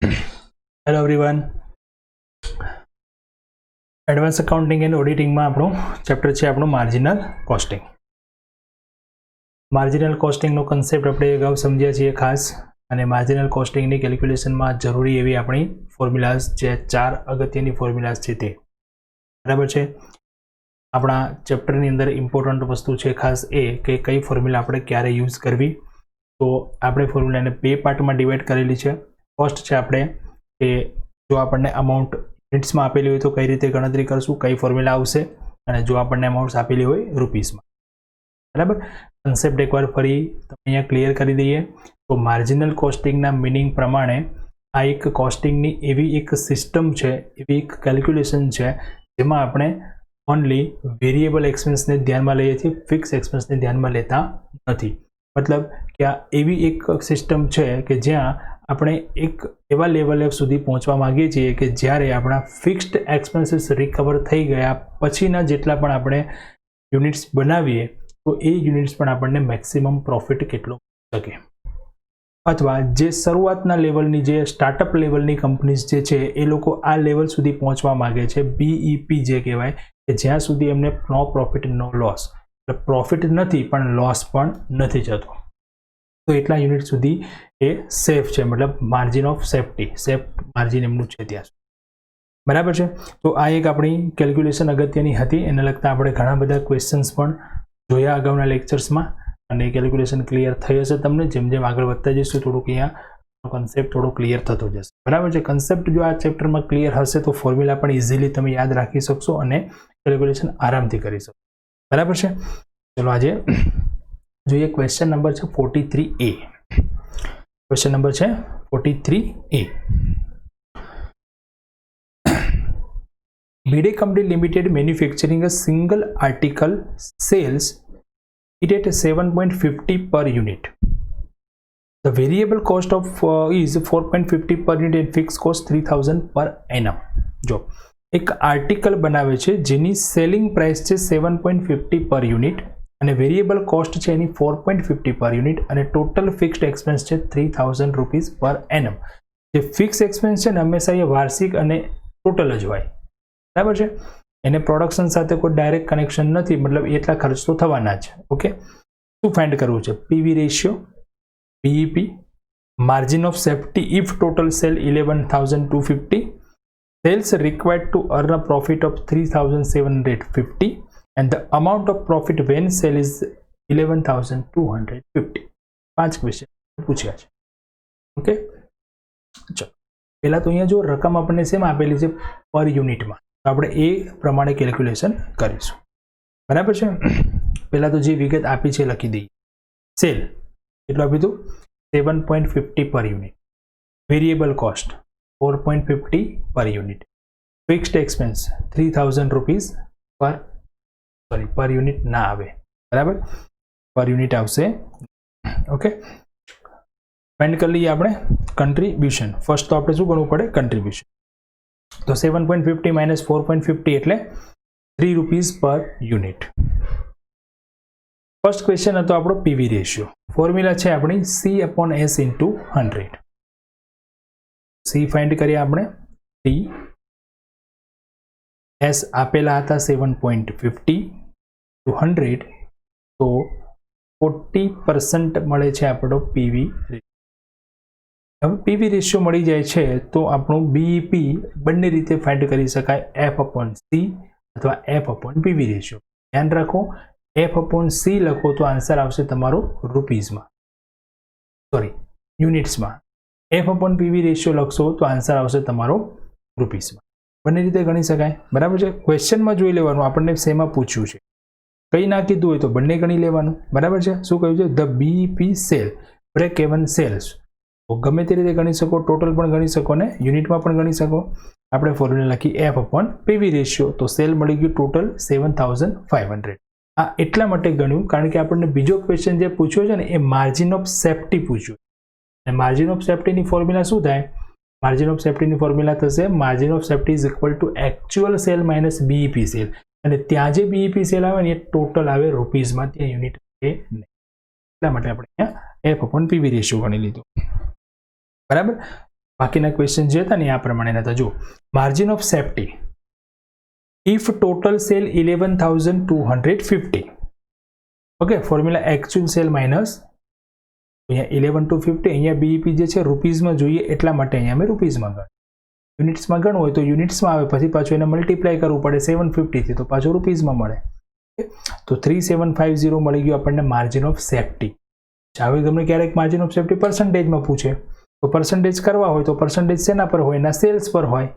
Hello everyone, advance accounting and ઓડિટિંગમાં આપણું chapter છે આપણું માર્જિનલ કોસ્ટિંગ. માર્જિનલ કોસ્ટિંગનો કન્સેપ્ટ આપણે અગાઉ સમજ્યા છીએ ખાસ, અને માર્જિનલ કોસ્ટિંગની કેલ્ક્યુલેશનમાં જરૂરી એવી આપણી ફોર્મ્યુલાઝ જે 4 અગત્યની ફોર્મ્યુલાઝ છે તે બરાબર છે. આપણા ચેપ્ટરની અંદર ઇમ્પોર્ટન્ટ વસ્તુ છે ખાસ એ કે કઈ ફોર્મ્યુલા આપણે ક્યારે યુઝ કરવી. તો આપણે ફોર્મ્યુલાને 2 પાર્ટમાં ડિવાઈડ કરેલી છે. ફર્સ્ટ છે આપણે કે જો આપણને અમાઉન્ટ યુનિટ્સમાં આપેલી હોય તો કઈ રીતે ગણતરી કરશું, કઈ ફોર્મ્યુલા આવશે, અને જો આપણને અમાઉન્ટ્સ આપેલી હોય રૂપીસમાં. બરાબર, કન્સેપ્ટ એકવાર ફરી તમે અહીંયા ક્લિયર કરી દઈએ તો માર્જિનલ કોસ્ટિંગના મિનિંગ પ્રમાણે આ એક કોસ્ટિંગની એવી એક સિસ્ટમ છે, એવી એક કેલ્ક્યુલેશન છે જેમાં આપણે ઓનલી વેરિયેબલ એક્સપેન્સને ધ્યાનમાં લઈએ છીએ, ફિક્સ એક્સપેન્સને ધ્યાનમાં લેતા નથી. મતલબ કે આ એવી એક સિસ્ટમ છે કે જ્યાં આપણે એક એવા લેવલ સુધી પહોંચવા માંગીએ છીએ કે જ્યારે આપણા ફિક્સ્ડ એક્સપેન્સીસ રિકવર થઈ ગયા પછીના જેટલા પણ આપણે યુનિટ્સ બનાવીએ તો એ યુનિટ્સ પણ આપણને મેક્સિમમ પ્રોફિટ કેટલો શકે. અથવા જે શરૂઆતના લેવલની જે સ્ટાર્ટઅપ લેવલની કંપનીઝ જે છે એ લોકો આ લેવલ સુધી પહોંચવા માંગે છે, બીઈપી જે કહેવાય, કે જ્યાં સુધી એમને નો પ્રોફિટ નો લોસ, એટલે પ્રોફિટ નથી પણ લોસ પણ નથી જતો, તો એટલા યુનિટ સુધી એ સેફ છે, મતલબ margin of safety, safe margin એમનું છે ત્યાં સુધી. બરાબર છે. તો આ એક આપણી કેલ્ક્યુલેશન અગત્યની હતી. એને લગતા આપણે ઘણા બધા ક્વેશ્ચન્સ પણ જોયા અગાઉના લેક્ચર્સમાં, અને કેલ્ક્યુલેશન ક્લિયર થઈ હશે તમને. જેમ જેમ આગળ વધતા જઈશું થોડુંક અહીંયા કન્સેપ્ટ થોડો ક્લિયર થતો જશે. બરાબર છે. કન્સેપ્ટ જો આ ચેપ્ટરમાં ક્લિયર હશે તો ફોર્મ્યુલા પણ ઇઝીલી તમે યાદ રાખી શકશો અને કેલ્ક્યુલેશન આરામથી કરી શકશો. બરાબર છે. ચલો આજે જોઈએ ક્વેશ્ચન નંબર છે 43A. ક્વેશ્ચન નંબર છે 43A. Bide Company Limited manufacturing a single article sells it at 7.50 per unit. The variable cost of is 4.50 per unit and fixed cost 3000 per annum. જો એક આર્ટિકલ બનાવે છે જેની selling price છે 7.50 પર unit અને variable cost છે એની 4.50 પર યુનિટ અને ટોટલ ફિક્સ્ડ એક્સપેન્સ છે 3000 રૂપીસ પર એનમ. જે ફિક્સ એક્સપેન્સ છે ને હંમેશા એ વાર્ષિક અને ટોટલ જ હોય. બરાબર છે. એને પ્રોડક્શન સાથે કોઈ ડાયરેક્ટ કનેક્શન નથી, મતલબ એટલા ખર્ચ તો થવાના જ. ઓકે, શું ફાઇન્ડ કરવું છે? PV ratio, BEP, margin of safety if total cell 11,250, sales required to earn a profit of 3,750 and the amount of profit when sale is 11,250. 5 question પૂછ્યા છે. ઓકે, ચલો પહેલા તો અહીંયા જો રકમ આપણને શેમ આપેલી છે? પર યુનિટમાં. તો આપણે એ પ્રમાણે કેલ્ક્યુલેશન કરીશું. બરાબર છે. પહેલા તો જે વિગત આપી છે લખી દઈએ. સેલ કેટલું આપ્યું હતું? 7.50 પર યુનિટ. વેરિયેબલ કોસ્ટ 4.50 પર યુનિટ. ફિક્સ્ડ એક્સપેન્સ 3000 રૂપીસ પર યુનિટ ના આવે. બરાબર, પર યુનિટ આવશે. ઓકે, ફાઇન્ડ કરી લઈએ આપણે કન્ટ્રીબ્યુશન. ફર્સ્ટ તો આપણે શું ગણવું પડે? કન્ટ્રીબ્યુશન. તો 7.50 માઇનસ 4.50 એટલે 3 રૂપીસ પર યુનિટ. ફર્સ્ટ ક્વેશ્ચન હતો આપણો પીવી રેશિયો. ફોર્મ્યુલા છે આપણી C/S ઇન્ટુ 100. સી ફાઇન્ડ કરીએ આપણે. સી એસ આપેલા હતા 7.50 ટુ 100, તો 40% મળે છે આપણો પીવી રેશિયો. હવે પીવી રેશિયો મળી જાય છે તો આપણું બીઈપી બંને રીતે ફાઇન્ડ કરી શકાય, F/C અથવા F/પીવી રેશિયો. ધ્યાન રાખો, F/C લખો તો આન્સર આવશે તમારો રૂપીઝમાં, સોરી યુનિટ્સમાં. F/પીવી રેશિયો લખશો તો આન્સર આવશે તમારો રૂપીસમાં. બંને રીતે ગણી શકાય. બરાબર છે. ક્વેશ્ચનમાં જોઈ લેવાનું આપણને શેમાં પૂછ્યું છે. કંઈ ના કીધું હોય તો બંને ગણી લેવાનું. બરાબર છે. શું કહ્યું છે? The BEP sale break even sales. તો ગમે તે રીતે ગણી શકો, ટોટલ પણ ગણી શકો ને યુનિટમાં પણ ગણી શકો. આપણે ફોર્મ્યુલા લખી F/પીવી રેશિયો, તો સેલ મળી ગયું ટોટલ 7,500. આ એટલા માટે ગણ્યું કારણ કે આપણને બીજો ક્વેશ્ચન જે પૂછ્યો છે ને એ માર્જિન ઓફ સેફ્ટી પૂછ્યું. અને માર્જિન ઓફ સેફ્ટીની ફોર્મ્યુલા શું થાય? માર્જિન ઓફ સેફ્ટીની ફોર્મ્યુલા થશે margin of safety is equal two actual cell minus BEP cell. અને ત્યાં જે બીઈપી સેલ આવે ને એ ટોટલ આવે રૂપીઝમાં, ત્યાં યુનિટ એ નહીં. એટલા માટે આપણે અહીંયા F/પીવી રેશિયો ગણી લીધો. બરાબર. બાકીના ક્વેશ્ચન જે હતા ને આ પ્રમાણેના હતા. જો margin of safety if total cell 11,250. Okay, formula actual sale minus અહીંયા 11,250. અહીંયા બીઈપી જે છે રૂપીઝમાં જોઈએ એટલા માટે અહીંયા અમે રૂપીઝમાં ગણ. યુનિટ્સમાં ગણવું હોય તો યુનિટ્સમાં આવે, પછી પાછું એને મલ્ટીપ્લાય કરવું પડે 750 થી, તો પાછું રૂપીઝમાં મળે. તો 3750 મળી ગયું આપણને માર્જિન ઓફ સેફ્ટી. હવે તમને ક્યારેક માર્જિન ઓફ સેફ્ટી પર્સન્ટેજમાં પૂછે તો પર્સન્ટેજ કરવા હોય તો પર્સન્ટેજ શેના પર હોય? એના સેલ્સ પર હોય.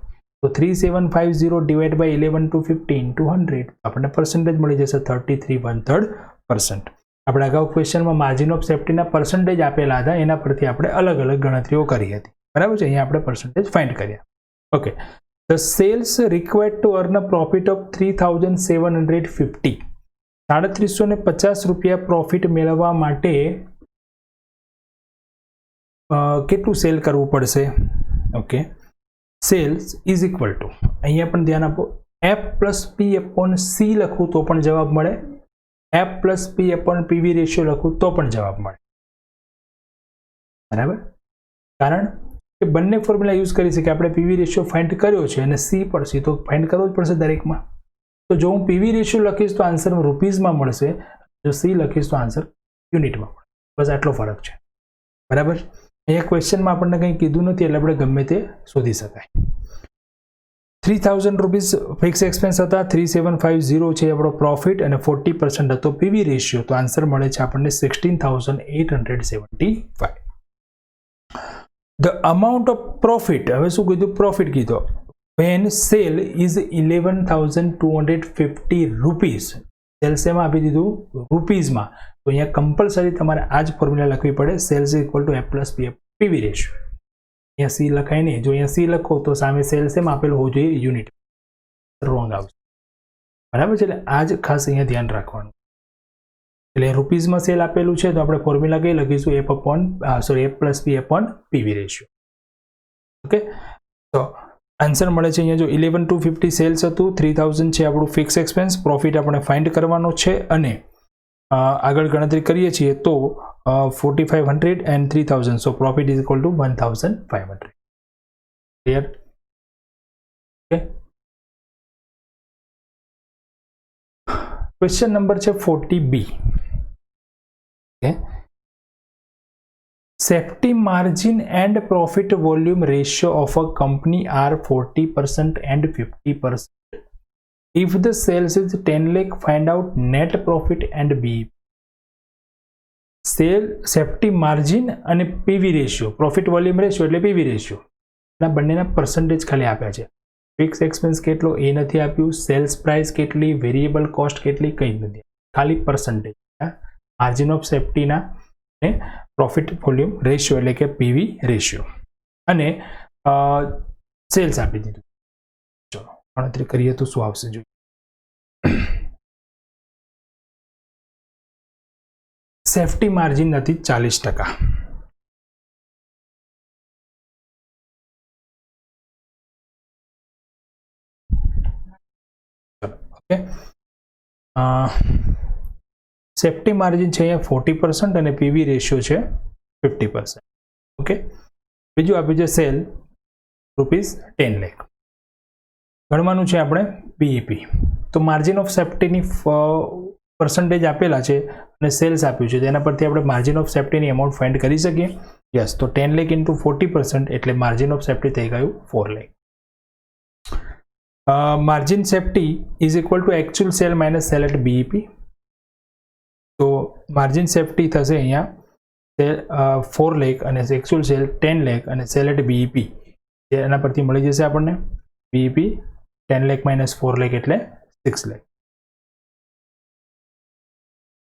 તો 3750 ડિવાઇડ બાય 11,250 ઇન્ટુ 100 આપણને પર્સન્ટેજ મળી જશે 33.1/3%. આપણે અગાઉ ક્વેશ્ચનમાં માર્જિન ઓફ સેફ્ટીના પર્સન્ટેજ આપેલા હતા, એના પરથી આપણે અલગ અલગ ગણતરીઓ કરી હતી. બરાબર છે, અહીંયા આપણે પર્સન્ટેજ ફાઇન્ડ કર્યા. Okay, the sales required to earn a profit of 3,750. 350 રૂપિયા પ્રોફિટ મેળવવા માટે કેટલું સેલ કરવું પડશે? Okay, sales is equal to, અહીંયા પણ ધ્યાન આપો, F plus P upon C લખું તો પણ જવાબ મળે, F plus P upon PV ratio લખું તો પણ જવાબ મળે. બરાબર, કારણ કે બંને ફોર્મ્યુલા યુઝ કરી છે કે આપણે પીવી રેશિયો ફાઇન્ડ કર્યો છે અને સી પર સી તો ફાઇન્ડ કરવો જ પડશે દરેકમાં. તો જો હું પીવી રેશિયો લખીશ તો આન્સર રૂપીઝમાં મળશે, જો સી લખીશ તો આન્સર યુનિટમાં મળે. બસ આટલો ફરક છે. બરાબર, અહીંયા ક્વેશ્ચનમાં આપણને કંઈ કીધું નથી એટલે આપણે ગમે તે શોધી શકાય. 3,000 રૂપીઝ ફિક્સ એક્સપેન્સ હતા, 3750 છે આપણો પ્રોફિટ અને 40% હતો પીવી રેશિયો, તો આન્સર મળે છે આપણને 16,875. ધ અમાઉન્ટ ઓફ પ્રોફિટ, હવે શું કીધું? પ્રોફિટ કીધો. When sale is 11,250 rupees. Sale શેમાં આપી દીધું? રૂપીઝમાં. તો અહીંયા કમ્પલસરી તમારે આ જ ફોર્મ્યુલા લખવી પડે, sales equal to F plus PV ratio. અહીંયા સી લખાય નહીં, જો અહીંયા સી લખો તો સામે સેલ્સ એમ આપેલું હોવું જોઈએ યુનિટ, રોંગ આવશે. બરાબર છે, એટલે આ જ ખાસ અહીંયા ધ્યાન રાખવાનું. એટલે રૂપીઝમાં સેલ આપેલું છે તો આપણે ફોર્મ્યુલા કઈ લખીશું? F plus P upon PV ratio. Okay, તો આન્સર મળે છે અહીંયા જો 11,250 સેલ્સ હતું, 3,000 છે આપણું ફિક્સ એક્સપેન્સ, પ્રોફિટ આપણે ફાઇન્ડ કરવાનો છે અને આગળ ગણતરી કરીએ છીએ તો 4,500 and 3,000, so profit is equal to 1,500. Clear? Okay. Question number છે 40B. Okay. Safety margin and profit volume ratio of a company are 40% and 50%. If the sales is 10 lakh, find out net profit and BEP. Sale, safety margin અને PV ratio, profit volume ratio એટલે PV ratio, ના બંનેના percentage ખાલી આપ્યા છે. Fix expense કેટલો એ નથી આપ્યું, સેલ્સ પ્રાઇસ કેટલી, વેરિયેબલ કોસ્ટ કેટલી, કંઈ જ નથી, ખાલી પર્સન્ટેજ. માર્જિન ઓફ સેફ્ટીના અને પ્રોફિટ વોલ્યુમ રેશિયો એટલે કે પીવી રેશિયો અને સેલ્સ આપી દીધું. ચલો ગણતરી કરીએ તો શું આવશે જોઈએ. સેફ્ટી માર્જિન નથી 40%. ઓકે, સેફ્ટી માર્જિન છે અહીંયા 40% અને પીવી રેશિયો છે 50%. ઓકે, બીજું આપ્યું છે સેલ ₹10 લાખ. ગણવાનું છે આપણે બીઈપી. તો માર્જિન ઓફ સેફ્ટીની પર્સન્ટેજ આપેલા છે અને સેલ્સ આપ્યું છે, તેના પરથી આપણે માર્જિન ઓફ સેફ્ટીની અમાઉન્ટ ફાઇન્ડ કરી શકીએ. યસ, તો 10 લાખ ઇન્ટુ 40% એટલે માર્જિન ઓફ સેફ્ટી થઈ ગયું 4 lakh. Margin safety is equal to actual sale minus sale at BEP. તો માર્જિન સેફ્ટી થશે અહીંયા 4 લાખ અને એકચ્યુઅલ સેલ 10 લાખ અને સેલ એટ બીઈપી એના પરથી મળી જશે આપણને બીઈપી 10 લાખ માઇનસ 4 લાખ એટલે 6 લાખ.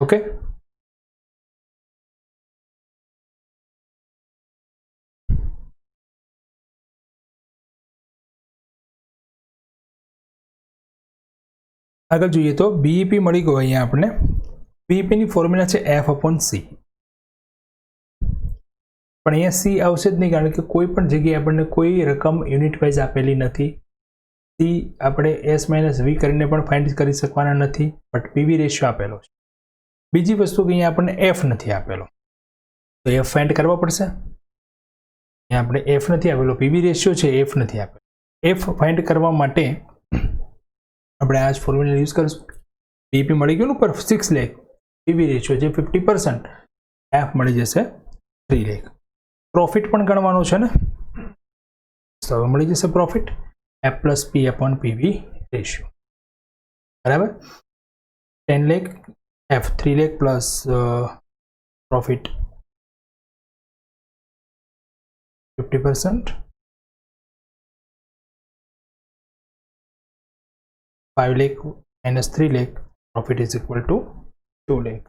ઓકે, આગળ જોઈએ તો બીઈપી મળી ગયો. અહીંયા આપણને બીઈપીની ફોર્મ્યુલા છે એફ અપોન સી, પણ અહીંયા સી આવશે જ નહીં કારણ કે કોઈ પણ જગ્યાએ આપણને કોઈ રકમ યુનિટ વાઇઝ આપેલી નથી. સી આપણે એસ માઇનસ વી કરીને પણ ફાઇન્ડ કરી શકવાના નથી, બટ પીવી રેશિયો આપેલો છે. બીજી વસ્તુ કે અહીંયા આપણને એફ નથી આપેલો, તો એફ ફાઇન્ડ કરવા પડશે. આપણે એફ નથી આપેલો, પીવી રેશિયો છે એફ નથી આપેલો. એફ ફાઇન્ડ કરવા માટે આપણે આ જ ફોર્મ્યુલા યુઝ કરીશું. બીઈપી મળી ગયું પર 6 લાખ, પીવી રેશિયો જે 50%, એફ મળી જશે 3 લાખ. પ્રોફિટ પણ ગણવાનું છે ને, તો હવે મળી જશે profit F plus P upon PV ratio, બરાબર. 10 lakh F 3 lakh plus profit 50%, 5 lakh minus 3 lakh, profit is equal to 2 lakh.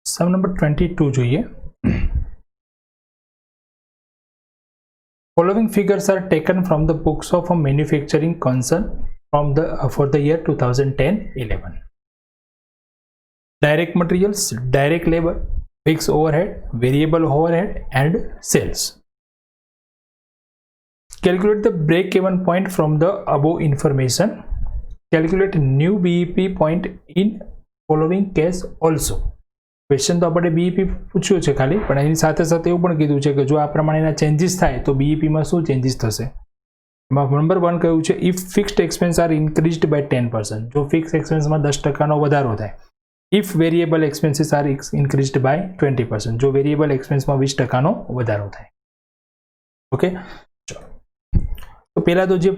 Sum number 22 જોઈએ. Following figures are taken from the books of a manufacturing concern for the year 2010-11. Direct materials, direct labor, fixed overhead, variable overhead, and sales. Calculate the break-even point from the above information. Calculate new BEP point in following case also. Question તો આપણે BEP પૂછ્યું છે ખાલી, પણ એની સાથે સાથે એવું પણ કીધું છે કે જો આ પ્રમાણેના ચેન્જીસ થાય તો બીઈપીમાં શું ચેન્જીસ થશે. એમાં નંબર 1 કહ્યું છે if fixed expense are increased by 10%, જો ફિક્સ એક્સપેન્સમાં 10%નો વધારો થાય. If variable expenses are increased by 20%, જો વેરિયેબલ એક્સપેન્સમાં 20%નો વધારો થાય. ઓકે, ચલો તો પહેલાં તો જે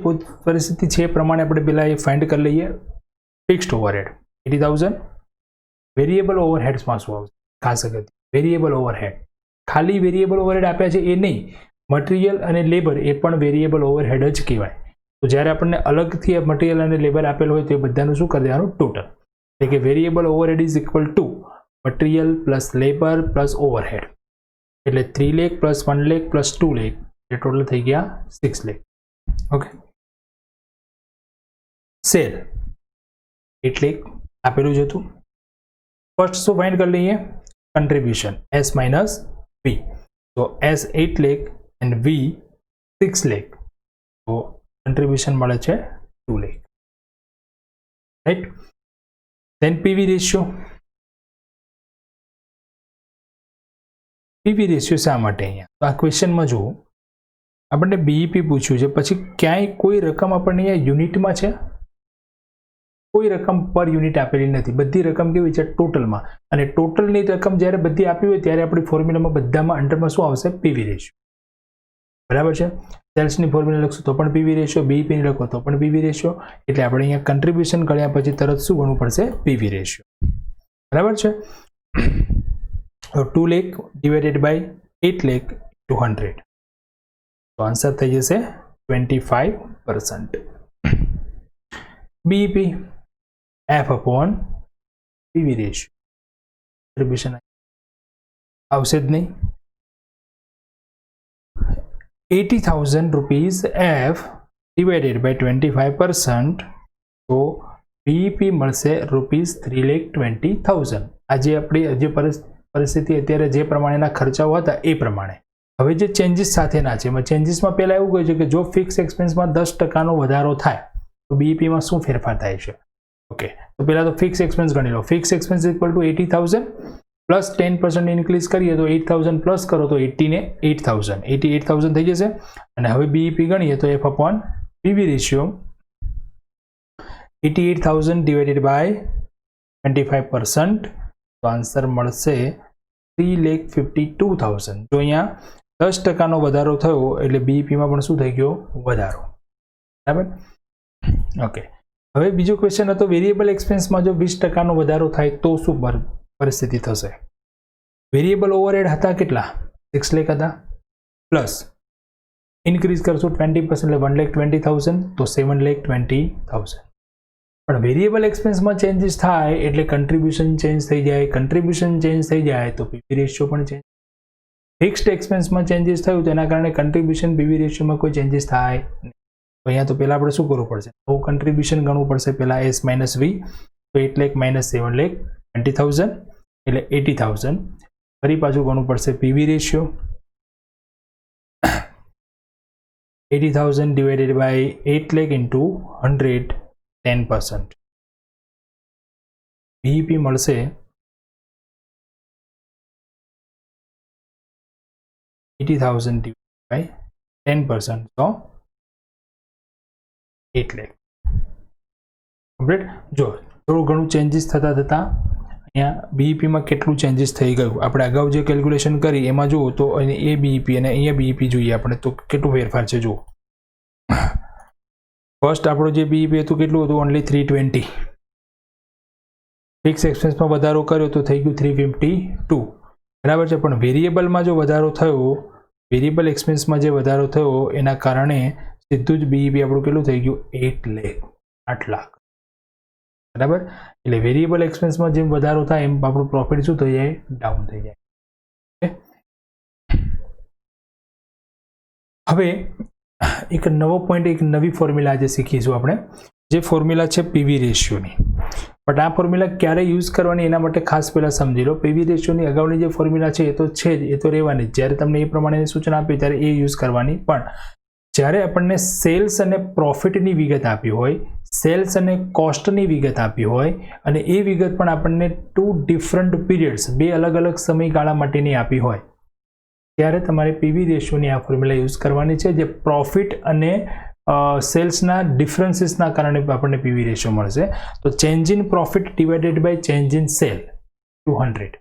પરિસ્થિતિ છે એ પ્રમાણે આપણે પહેલાં એ ફાઇન્ડ કરી લઈએ. ફિક્સ્ડ ઓવરહેડ 80,000, વેરિયેબલ ઓવરહેડ્સમાં શું આવશે ખાસ અગત્ય, વેરિયેબલ ઓવરહેડ. ખાલી વેરિયેબલ ઓવરહેડ આપ્યા છે એ નહીં, મટીરિયલ અને લેબર એ પણ વેરિયેબલ ઓવરહેડ જ કહેવાય. તો જ્યારે આપણને અલગથી મટીરિયલ અને લેબર આપેલ હોય તો એ બધાનું શું કરી દેવાનું, ટોટલ. એટલે કે variable overhead is equal two material plus labour plus overhead. એટલે 3 લાખ પ્લસ 1 લાખ પ્લસ 2 લાખ, એ ટોટલ થઈ ગયા 6 લાખ. ઓકે, સેલ 8 લાખ આપેલું જ હતું. ફર્સ્ટ શું ફાઇન્ડ કરી લઈએ, કન્ટ્રીબ્યુશન એસ માઇનસ વી. તો S 8 lakh and V 6 lakh, તો કન્ટ્રીબ્યુશન મળે છે 2 lakh, right. Then PV ratio. PV ratio શા માટે અહીંયા, તો આ ક્વેશ્ચનમાં જુઓ આપણને બીઈપી પૂછ્યું છે, પછી ક્યાંય કોઈ રકમ આપણને અહીંયા યુનિટમાં છે, કોઈ રકમ પર યુનિટ આપેલી નથી. બધી રકમ કેવી છે, ટોટલમાં. અને ટોટલની રકમ જ્યારે બધી આપી હોય ત્યારે આપણી ફોર્મ્યુલામાં બધામાં અંડરમાં શું આવશે, પીવી રેશિયો, બરાબર છે. સેલ્સની ફોર્મ્યુલા લખશું તો પણ પીવી રેશિયો, બીઈપીની લખો તો પણ પીવી રેશિયો. એટલે આપણે અહીંયા કન્ટ્રીબ્યુશન કર્યા પછી તરત શું ગણવું પડશે, પીવી રેશિયો, બરાબર છે. 2 lakh divided by 8 lakh to 100, તો આન્સર થઈ જશે 25%. BEP F upon PV ratio, contribution આવશે જ નહીં. 80,000 રૂપીઝ એફ ડિવાઇડેડ બાય 25%, તો બીઈપી મળશે ₹3,20,000. આજે આપણી જે પરિસ્થિતિ અત્યારે જે પ્રમાણેના ખર્ચાઓ હતા એ પ્રમાણે. હવે જે ચેન્જીસ સાથેના છે એમાં ચેન્જીસમાં પહેલાં એવું કહ્યું છે કે જો ફિક્સ એક્સપેન્સમાં 10%નો વધારો થાય તો બીઈપીમાં શું ફેરફાર થાય છે. ઓકે, તો પહેલાં તો ફિક્સ એક્સપેન્સ ગણી લો. Fix expense equal to 80,000 plus 10% increase કરીએ તો 8,000 પ્લસ કરો તો 80 ને 8,000, 88,000 થઈ જશે. અને હવે બીઈપી ગણીએ તો F upon PV ratio 88,000 divided by 25%, તો આન્સર મળશે 3,52,000. જો અહીંયા 10%નો વધારો થયો એટલે બીઈપીમાં પણ શું થઈ ગયો, વધારો, બરાબર. ઓકે, હવે બીજો ક્વેશ્ચન હતો વેરિયેબલ એક્સપેન્સમાં જો 20%નો વધારો થાય તો શું પરિસ્થિતિ થશે. વેરિયેબલ ઓવરહેડ હતા કેટલા, 6 લાખ હતા, પ્લસ ઇન્ક્રીઝ કરશું 20% એટલે 1,20,000, તો 7,20,000. પણ વેરિયેબલ એક્સપેન્સમાં ચેન્જીસ થાય એટલે કન્ટ્રીબ્યુશન ચેન્જ થઈ જાય, કન્ટ્રીબ્યુશન ચેન્જ થઈ જાય તો પીવી રેશિયો પણ ચેન્જ. ફિક્સ્ડ એક્સપેન્સમાં ચેન્જીસ થયું તેના કારણે કન્ટ્રીબ્યુશન પીવી રેશિયોમાં કોઈ ચેન્જીસ થાય નહીં. તો અહીંયા તો પહેલાં આપણે શું કરવું પડશે, નવું કન્ટ્રીબ્યુશન ગણવું પડશે. પહેલાં એસ માઇનસ વી, તો 8 લાખ માઇનસ 7,20,000 એટલે 80,000 ફરી પાછું ગણવું પડશે PV ratio 80,000 divided by 8 lakh into 100 10%. BEP મળશે 80,000 divided by 10%, so 8 lakh. Complete. જો થોડું ઘણું ચેન્જીસ થતા અહીંયા બીઈપીમાં કેટલું ચેન્જીસ થઈ ગયું આપણે અગાઉ જે કેલ્ક્યુલેશન કરી એમાં જુઓ તો એ બીઈપી અને અહીંયા બીઈપી જોઈએ આપણે તો કેટલું ફેરફાર છે. જુઓ ફર્સ્ટ આપણું જે બીઈપી હતું કેટલું હતું ઓનલી 320. ફિક્સ એક્સપેન્સમાં વધારો કર્યો તો થઈ ગયું 352 બરાબર છે. પણ વેરિયેબલમાં જો વધારો થયો વેરિયેબલ એક્સપેન્સમાં જે વધારો થયો એના કારણે સીધું જ બીઈપી આપણું કેટલું થઈ ગયું 8 લાખ 8 લાખ બરાબર. એટલે વેરિયેબલ એક્સપેન્સમાં જેમ વધારો થાય એમ આપણું પ્રોફિટ શું થઈ જાય ડાઉન થઈ જાય. હવે એક નવો પોઈન્ટ એક નવી ફોર્મ્યુલા આજે શીખીશું આપણે જે ફોર્મ્યુલા છે પીવી રેશિયોની. બટ આ ફોર્મ્યુલા ક્યારે યુઝ કરવાની એના માટે ખાસ પહેલાં સમજી લો. પીવી રેશિયોની અગાઉની જે ફોર્મ્યુલા છે એ તો છે જ, એ તો રહેવાની. જ્યારે તમને એ પ્રમાણેની સૂચના આપી ત્યારે એ યુઝ કરવાની. પણ જ્યારે આપણને સેલ્સ અને પ્રોફિટની વિગત આપી હોય સેલ્સ અને કોસ્ટની વિગત આપી હોય અને એ વિગત પણ આપણને 2 ડિફરન્ટ પીરિયડ્સ 2 અલગ અલગ સમયગાળા માટેની આપી હોય ત્યારે તમારે પીવી રેશિયોની આ ફોર્મ્યુલા યુઝ કરવાની છે જે પ્રોફિટ અને સેલ્સના ડિફરન્સીસના કારણે આપણને પીવી રેશિયો મળશે. તો change in profit divided by change in sale 200.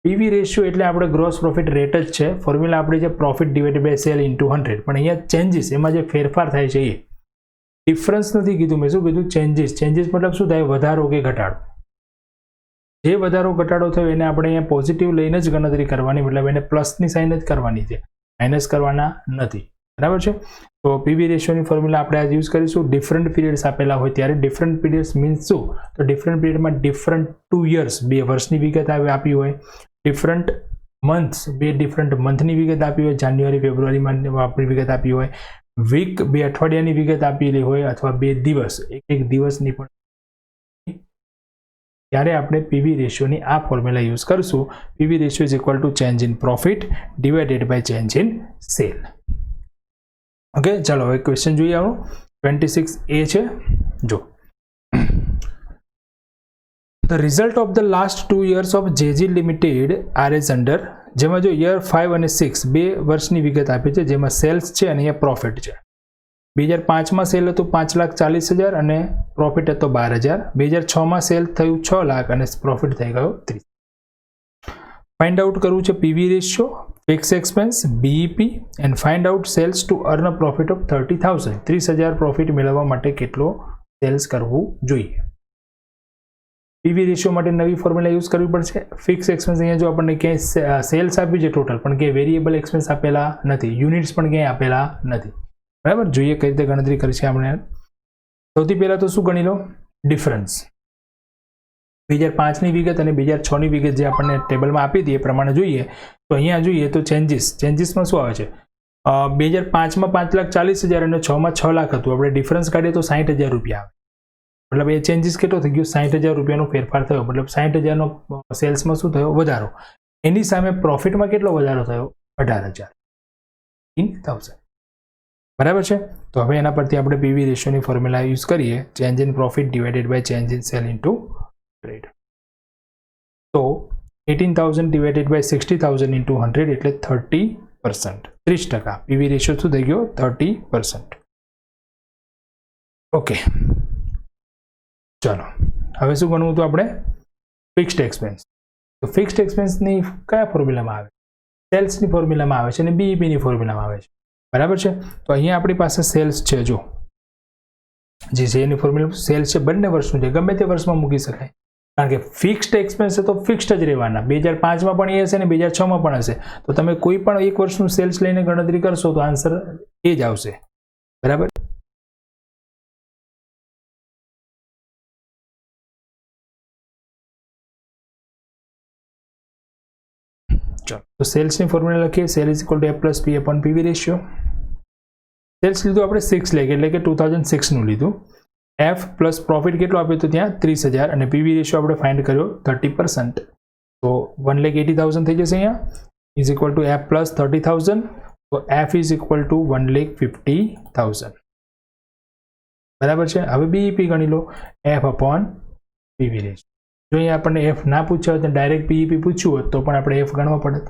PV ratio એટલે આપણે ગ્રોસ પ્રોફિટ રેટ જ છે. ફોર્મ્યુલા આપણી છે profit divided by cell into 100. પણ અહીંયા ચેન્જીસ એમાં જે ફેરફાર થાય છે એ ડિફરન્સ નથી કીધું મેં. શું કીધું? ચેન્જીસ. ચેન્જીસ મતલબ શું થાય? વધારો કે ઘટાડો. જે વધારો ઘટાડો થયો એને આપણે અહીંયા પોઝિટિવ લઈને જ ગણતરી કરવાની, મતલબ એને પ્લસની સાઇન જ કરવાની છે, માઇનસ કરવાના નથી. બરાબર છે. તો પીવી રેશિયોની ફોર્મ્યુલા આપણે આજે યુઝ કરીશું. ડિફરન્ટ પીરિયડ્સ આપેલા હોય ત્યારે ડિફરન્ટ પીરિયડ્સ મીન્સ શું? તો ડિફરન્ટ પીરિયડમાં ડિફરન્ટ 2 યર્સ 2 વર્ષની વિગત આપી હોય, ડિફરન્ટ મંથ્સ 2 ડિફરન્ટ મંથની વિગત આપી હોય, જાન્યુઆરી ફેબ્રુઆરીમાં આપણી વિગત આપી હોય, વીક 2 અઠવાડિયાની વિગત આપેલી હોય અથવા 2 દિવસ એક દિવસની પણ, ત્યારે આપણે પીવી રેશિયોની આ ફોર્મ્યુલા યુઝ કરશું. PV ratio is equal to change in profit divided by change in sale. Okay, ચાલો હવે ક્વેશ્ચન જોઈએ. આપણું 26A છે. જો The result of the last 2 years of JG Limited are as under. જેમાં જો યર 5 અને 6 2 વર્ષની વિગત આપી છે જેમાં સેલ્સ છે અને અહીંયા પ્રોફિટ છે. 2005માં સેલ હતું 5,40,000 અને પ્રોફિટ હતો 12,000. 2006માં સેલ થયું 6 લાખ અને પ્રોફિટ થઈ ગયો 30. ફાઇન્ડ આઉટ કરવું છે PV ratio, fix expense, BEP and find out sales to earn a profit of 30,000. 30,000 profit મેળવવા માટે કેટલો સેલ્સ કરવું જોઈએ. પીવી રેશિયો માટે નવી ફોર્મ્યુલા યુઝ કરવી પડશે. ફિક્સ એક્સપેન્સ અહીંયા જો આપણને ક્યાંય સેલ્સ આપી છે ટોટલ, પણ ક્યાંય વેરિયેબલ એક્સપેન્સ આપેલા નથી, યુનિટ્સ પણ ક્યાંય આપેલા નથી. બરાબર, જોઈએ કઈ રીતે ગણતરી કરી છે આપણે. સૌથી પહેલાં તો શું ગણી લો? ડિફરન્સ. 2005ની વિગત અને 2006ની વિગત જે આપણને ટેબલમાં આપી હતી એ પ્રમાણે જોઈએ તો અહીંયા જોઈએ તો ચેન્જીસમાં શું આવે છે? 2005માં 5,40,000 અને 6માં 6 લાખ હતું. આપણે ડિફરન્સ કાઢીએ તો 60,000 રૂપિયા આવે. મતલબ એ ચેન્જીસ કેટલો થઈ ગયો? 60,000 રૂપિયાનો ફેરફાર થયો. મતલબ 60,000નો સેલ્સમાં શું થયો? વધારો. એની સામે પ્રોફિટમાં કેટલો વધારો થયો? 18,000. બરાબર છે. તો હવે એના પરથી આપણે પીવી રેશિયોની ફોર્મ્યુલા યુઝ કરીએ. Change in profit divided by change in sale into 100. તો 18,000 ડિવાઇડેડ બાય 60,000 ઇન્ટુ 100 એટલે 30%. 30%. પીવી રેશિયો શું થઈ ગયો? 30%. ઓકે, ચાલો હવે શું ગણવું હતું આપણે? Fixed expense. તો ફિક્સ્ડ એક્સપેન્સની કયા ફોર્મ્યુલામાં આવે? સેલ્સની ફોર્મ્યુલામાં આવે છે અને બીઈપીની ફોર્મ્યુલામાં આવે છે. બરાબર છે. તો અહીંયા આપણી પાસે સેલ્સ છે. જો જે છે એની ફોર્મ્યુલા સેલ્સ છે, બંને વર્ષનું છે, ગમે તે વર્ષમાં મૂકી શકાય. કારણ કે ફિક્સ્ડ એક્સપેન્સ છે તો ફિક્સ્ડ જ રહેવાના. 2005માં પણ એ હશે ને 2006માં પણ હશે. તો તમે કોઈ પણ એક વર્ષનું સેલ્સ લઈને ગણતરી કરશો તો આન્સર એ જ આવશે. બરાબર. ચાલો, તો સેલ્સની ફોર્મ્યુલા લખીએ. Sale is equal to A plus P upon PV ratio. Sales લીધું આપણે 6 લાખ એટલે કે 2006નું લીધું. એફ પ્લસ પ્રોફિટ કેટલો આપ્યો તો ત્યાં 30,000 અને પીવી રેશિયો આપણે ફાઇન્ડ કર્યો 30%. तो 1,80,000 થઈ જશે અહીંયા is equal to F plus 30,000. તો એફ ઇઝ ઇક્વલ ટુ 1,50,000. બરાબર છે. હવે બીઈપી ગણી લો એફ અપોન પીવી રેશિયો. જો અહીંયા આપણને એફ ના પૂછ્યા હોય તો ડાયરેક્ટ બીઈપી પૂછ્યું હોત તો પણ આપણે એફ ગણવા પડે.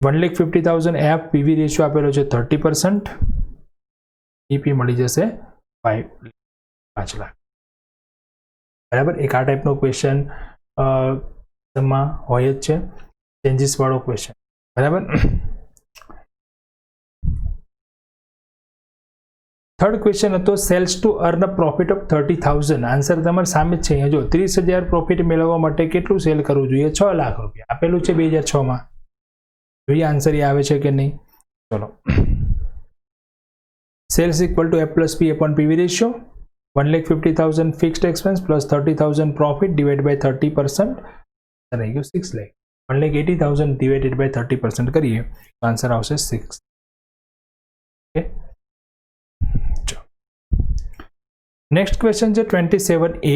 1,50,000 એફ પીવી રેશિયો આપેલો છે 30%. ઈપી મળી જશે 5 લાખ. બરાબર. એક આ ટાઈપનો ક્વેશ્ચન માં હોય જ છે, ચેન્જીસ વાળો ક્વેશ્ચન. બરાબર. થર્ડ ક્વેશ્ચન હતો sales to earn a profit of 30,000. Answer તમારી સામે જ છે. અહીંયા જો 30,000 પ્રોફિટ મેળવવા માટે કેટલું સેલ કરવું જોઈએ? 6 લાખ રૂપિયા આપેલું છે 2006 માં. જોઈએ આન્સર એ આવે છે કે નહીં. ચલો, sales equal to F plus P upon PV ratio. 1,50,000 fixed expense plus 30,000 profit divide by 30%. રહી ગયું 6 લાખ. 1,80,000 ડિવાઇડેડ બાય 30% કરીએ તો આન્સર આવશે 6. ઓકે. નેક્સ્ટ ક્વેશ્ચન છે 27A.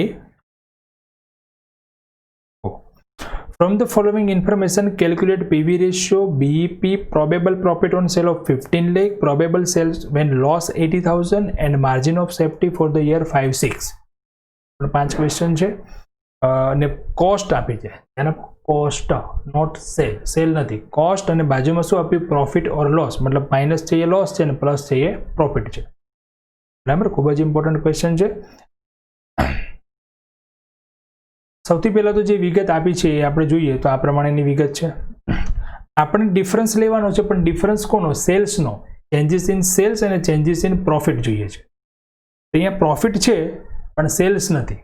From the following information, calculate PV ratio, BEP, probable profit on sale of 15 lakh, probable sales when loss 80,000 and margin of safety for the year 5-6. 5 question છે અને cost આપી છે. એના cost not cell, cell નથી, cost અને બાજુમાં શું આપ્યું? પ્રોફિટ ઓર લોસ. મતલબ માઇનસ છે એ લોસ છે અને પ્લસ છે એ પ્રોફિટ છે. બરાબર. ખૂબ જ ઇમ્પોર્ટન્ટ ક્વેશ્ચન છે. સૌથી પહેલાં તો જે વિગત આપી છે એ આપણે જોઈએ તો આ પ્રમાણેની વિગત છે. આપણે ડિફરન્સ લેવાનો છે, પણ ડિફરન્સ કોનો? સેલ્સનો. ચેન્જીસ ઇન સેલ્સ અને ચેન્જીસ ઇન પ્રોફિટ જોઈએ છે. અહીંયા પ્રોફિટ છે પણ સેલ્સ નથી.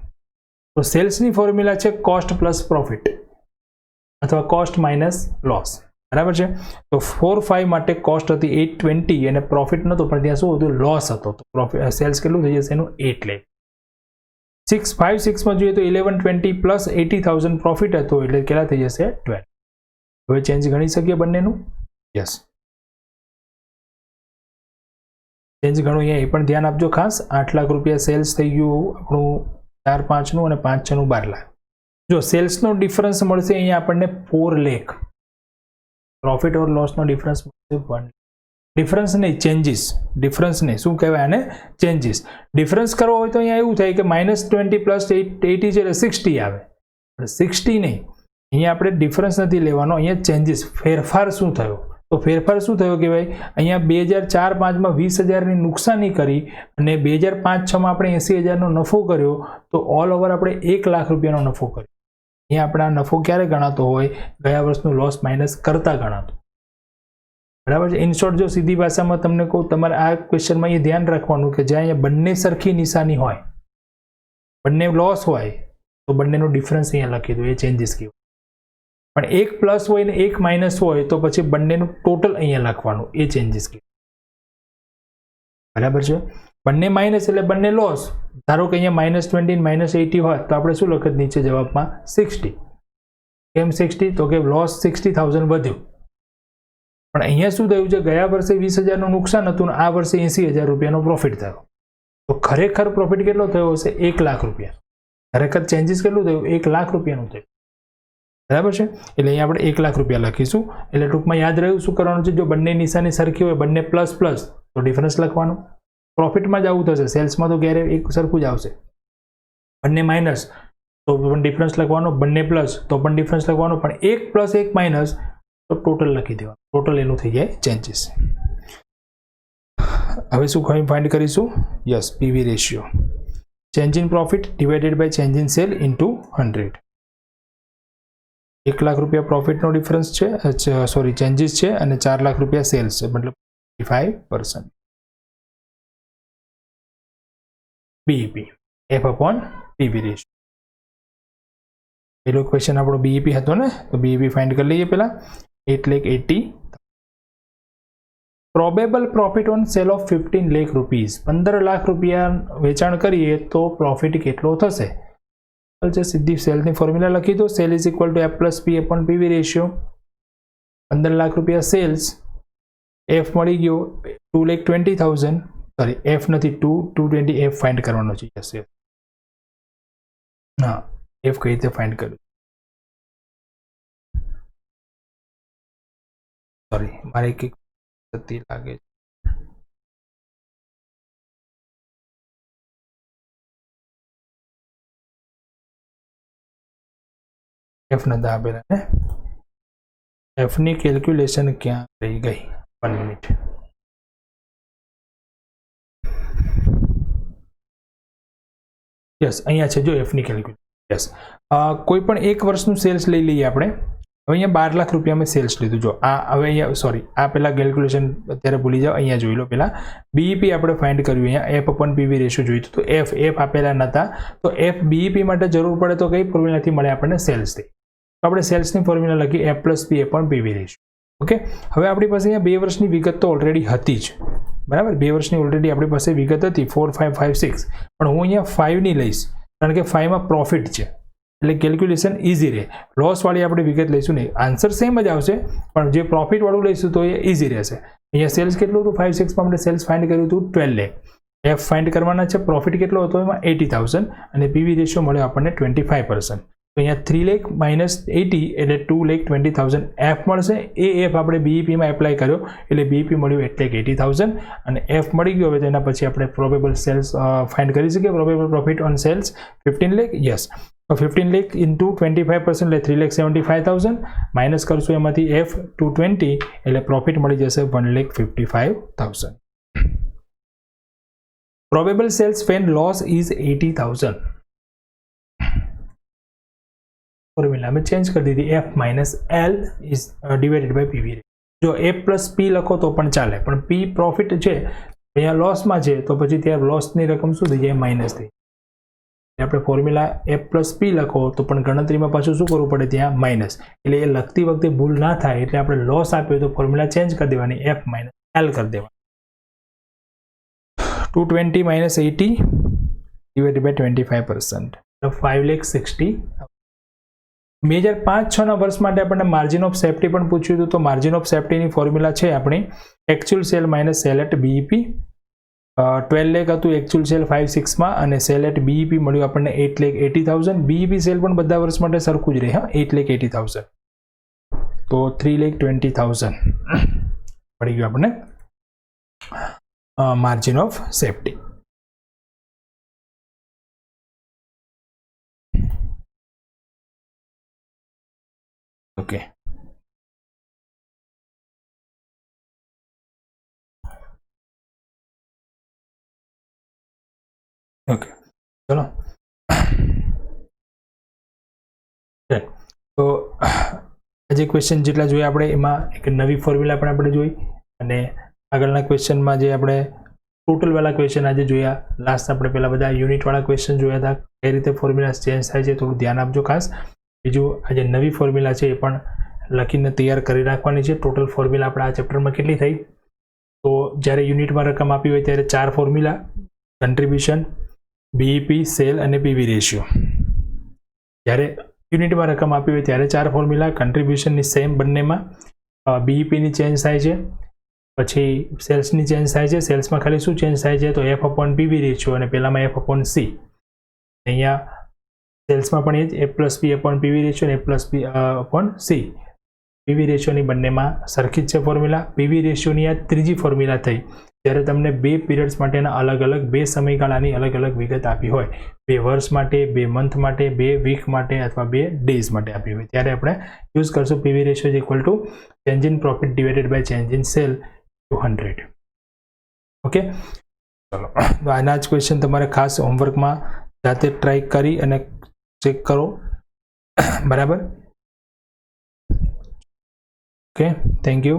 તો સેલ્સની ફોર્મ્યુલા છે કોસ્ટ પ્લસ પ્રોફિટ અથવા કોસ્ટ માઇનસ લોસ. બરાબર છે. તો 4-5 માટે કોસ્ટ હતી 820 અને પ્રોફિટ નહોતો, પણ ત્યાં શું હતું? લોસ હતો. તો પ્રોફિટ સેલ્સ કેટલું થઈ જશે એનું? 8 લાખ. 6-5-6 માં જોઈએ તો 1120 પ્લસ 80,000 પ્રોફિટ હતો એટલે કેટલા થઈ જશે? 12. હવે ચેન્જ ગણી શકીએ બંનેનું? યસ, ચેન્જ ગણો. અહીંયા એ પણ ધ્યાન આપજો ખાસ. 8 લાખ રૂપિયા સેલ્સ થઈ ગયું આપણું 4-5નું અને 5-6નું 12 લાખ. જો સેલ્સનો ડિફરન્સ મળશે અહીંયા આપણને 4 લાખ. પ્રોફિટ ઓર લોસનો ડિફરન્સ મળશે 1. ડિફરન્સ નહીં, ચેન્જીસ. ડિફરન્સ નહીં, શું કહેવાય આને? ચેન્જીસ. ડિફરન્સ કરવો હોય તો અહીંયા એવું થાય કે -20 પ્લસ 80 છે એટલે 60 આવે, પણ 60 નહીં. અહીંયા આપણે ડિફરન્સ નથી લેવાનો, અહીંયા ચેન્જીસ. ફેરફાર શું થયો? તો ફેરફાર શું થયો કે ભાઈ અહીંયા 2004-5માં 20,000ની નુકસાની કરી અને 2005-6માં આપણે 80,000નો નફો કર્યો. તો ઓલ ઓવર આપણે 1 લાખ રૂપિયાનો નફો કર્યો. અહીંયા આપણા નફો ક્યારે ગણાતો હોય? ગયા વર્ષનું લોસ માઇનસ કરતા ગણાતો. બરાબર છે. ઇન શોર્ટ જો સીધી ભાષામાં તમને કહું, તમારે આ ક્વેશ્ચનમાં એ ધ્યાન રાખવાનું કે જ્યાં અહીંયા બંને સરખી નિશાની હોય, બંને લોસ હોય તો બંનેનો ડિફરન્સ અહીંયા લખી દો, એ ચેન્જીસ કહેવાય. પણ એક પ્લસ હોય ને એક માઇનસ હોય તો પછી બંનેનું ટોટલ અહીંયા લખવાનું, એ ચેન્જીસ કહેવાય. બરાબર છે. બંને માઇનસ એટલે બંને લોસ. ધારો કે અહીંયા -20 -80 હોય તો આપણે શું લખત નીચે જવાબમાં? 60. કેમ 60? તો કે લોસ 60,000 વધ્યું. પણ અહીંયા શું થયું છે? ગયા વર્ષે 20,000નું નુકસાન હતું અને આ વર્ષે 80,000 રૂપિયાનો પ્રોફિટ થયો. તો ખરેખર પ્રોફિટ કેટલો થયો હશે? 1 લાખ રૂપિયા. ખરેખર ચેન્જીસ કેટલું થયું? 1 લાખ રૂપિયાનું થયું. બરાબર છે. એટલે અહીંયા આપણે 1 લાખ રૂપિયા લખીશું. એટલે ટૂંકમાં યાદ રહ્યું શું કરવાનું છે? જો બંને નિશાની સરખી હોય, બંને પ્લસ પ્લસ, તો ડિફરન્સ લખવાનું. પ્રોફિટમાં જ આવું થશે, સેલ્સમાં તો ક્યારે એક સરખું જ આવશે. બંને માઇનસ તો પણ ડિફરન્સ લખવાનો, બંને પ્લસ તો પણ ડિફરન્સ લખવાનો, પણ 1 પ્લસ 1 માઇનસ તો ટોટલ લખી દેવાનું. ટોટલ એનું થઈ જાય ચેન્જીસ. હવે શું ફાઇન્ડ કરીશું? Yes, PV ratio. Change in profit divided by change in sale into 100. 1 lakh રૂપિયા પ્રોફિટનો ડિફરન્સ છે, સોરી ચેન્જીસ છે, અને 4 લાખ રૂપિયા સેલ્સ છે, મતલબ 55%. BEP F upon PV ratio. પેલો ક્વેશ્ચન આપણો બીઈપી હતો ને, તો બીઈપી ફાઇન્ડ કરી લઈએ પહેલા. 8,80,000. Probable profit on sale of 15 lakh rupees. 15 lakh રૂપિયા વેચાણ કરીએ તો પ્રોફિટ કેટલો થશે? સીધી સેલની ફોર્મ્યુલા લખી દો. Cell is equal to F plus P upon PV ratio. 15 lakh રૂપિયા સેલ્સ, એફ મળી ગયો 2,20,000. સોરી, એફ નથી, 220. એફ ફાઇન્ડ કરવાનો છે. યસ, હા, એફ કઈ રીતે ફાઇન્ડ કર્યું? सॉरी मारे एक थती लागे एफ नता आपेला ने एफ नी केल्क्युलेशन क्या रही गई 1 मिनिट यस अहींया छे जो एफ नी केल्क्युलेशन यस कोईपण एक वर्षનું સેલ્સ લઈ લઈએ આપણે હવે અહીંયા 12 લાખ રૂપિયામાં સેલ્સ લીધું જો આ હવે અહીંયા સોરી આ પહેલા કેલ્ક્યુલેશન અત્યારે ભૂલી જાઓ અહીંયા જોઈ લો પહેલા બીઈપી આપણે ફાઇન્ડ કર્યું અહીંયા એફ અપોન પીવી રેશિયો જોઈતું તો એફ આપેલા નતા તો એફ બીઈપી માટે જરૂર પડે તો કઈ ફોર્મ્યુલાથી મળે આપણને સેલ્સથી તો આપણે સેલ્સની ફોર્મ્યુલા લખી F plus P upon PV ratio okay હવે આપણી પાસે અહીંયા 2 વર્ષની વિગત તો ઓલરેડી હતી જ બરાબર 2 વર્ષની ઓલરેડી આપણી પાસે વિગત હતી 4 5 5 6 પણ હું અહીંયા 5 ની લઈશ કારણ કે 5 માં પ્રોફિટ છે એટલે કેલ્ક્યુલેશન ઇઝી રહે લોસ વાળી આપણે વિગત લઈશું નહીં આન્સર સેમ જ આવશે પણ જે પ્રોફિટ વાળું લઈશું તો એ ઇઝી રહેશે અહીંયા સેલ્સ કેટલું હતું 5 6 માં આપણે સેલ્સ ફાઇન્ડ કર્યું હતું 12 લાખ એફ ફાઇન્ડ કરવાના છે પ્રોફિટ કેટલો હતો એમાં 80000 અને પીવી રેશિયો મળ્યો આપણને 25% તો અહીંયા 3 લાખ માઇનસ 80 એટલે 2,20,000 એફ મળશે એ એફ આપણે બીઈપીમાં એપ્લાય કર્યો એટલે બીઈપી મળ્યું 8,80,000 અને એફ મળી ગયો હવે તેના પછી આપણે પ્રોબેબલ સેલ્સ ફાઇન્ડ કરી શકીએ probable profit on sales 15 lakh yes તો 15 લાખ ઇન્ટુ 25% એટલે 3,75,000 માઇનસ કરશું એમાંથી એફ 220 એટલે પ્રોફિટ મળી જશે 1,55,000 probable sales when loss is 80,000 formula में चेंज कर दी थी F minus L is divided by PV जो ए प्लस पी लखो तो पण चाले पण पी प्रॉफिट है अहींया लॉस में है तो पछी त्यार लॉस नी रकम शुं थई जाय माइनस थी आपणे फॉर्म्युला एफ प्लस पी लखो तो पण गणतरी में पाछुं शुं करवुं पड़े त्यां माइनस एटले ए लखती वखते भूल ना थाय एटले आपणे लॉस आप्यो तो फॉर्म्युला चेंज कर देवानी एफ माइनस एल कर देवानी 220 माइनस 80 डिवाइडेड बाय 25% 5,60,000 2005-6 वर्ष माटे आपणे मार्जिन ऑफ सेफ्टी पण पूछ्युं हतुं तो मार्जिन ऑफ सेफ्टी नी फॉर्म्युला छे आपणी actual sale minus sale at BEP 12 lakh हतुं एक्चुअल सेल 5-6 માં અને સેલ એટ બીઈપી મળ્યું આપણને 8,80,000 बीईपी सेल पण બધા વર્ષ માટે સરખું જ રહે હા 8,80,000 તો 3,20,000 મળી ગયું આપણને માર્जिन ऑफ सेफ्टी ओके ओके चलो तो आज क्वेश्चन जेटला जोया आपणे एमां एक नवी फॉर्म्युला पण आपणे जोई अने आगळना क्वेश्चन में जे आपणे टोटल वाला क्वेश्चन आज जोया लास्ट आपणे पेला बधा यूनिट वाला क्वेश्चन जोया था कई रीते फॉर्म्युला चेन्ज थाय छे थोडुं ध्यान आपजो खास बीजू आज नवी फॉर्म्युला है ये लखीने तैयार करी राखवानी है टोटल फॉर्म्युला अपना आ चेप्टर में केटली थई तो ज्यारे यूनिट में रकम आपी होय त्यारे 4 फॉर्म्युला कंट्रीब्यूशन बीईपी सेल और पीवी रेशियो ज्यारे यूनिट में रकम आपी होय त्यारे 4 फॉर्म्युला कंट्रीब्यूशन नी सेम बंने में बीईपी नी चेन्ज थाय छे पछी सेल्स नी चेन्ज थाय छे सेल्स में खाली शुं चेन्ज थाय छे तो एफ अपॉन पीवी रेशियो और पेला में एफ अपॉन सी अहींया सेल्स में पण A plus P upon PV ratio A plus P upon C PV ratio बंने में सरखी ज फॉर्म्युला पीवी रेशियो आ त्रीजी फॉर्म्युला थी त्यारे तमने 2 पीरियड्स माटेना अलग अलग 2 समयगाळानी अलग अलग विगत आपी होय 2 वर्ष माटे 2 मंथ माटे 2 वीक माटे अथवा 2 डेज माटे आपी होय त्यारे आपणे यूज करशुं PV ratio is equal to change in profit divided by change in sale 200 okay चलो तो आना ज क्वेश्चन तमारे खास होमवर्क में जाते ट्राय करी अने चेक करो बराबर ओके थैंक यू।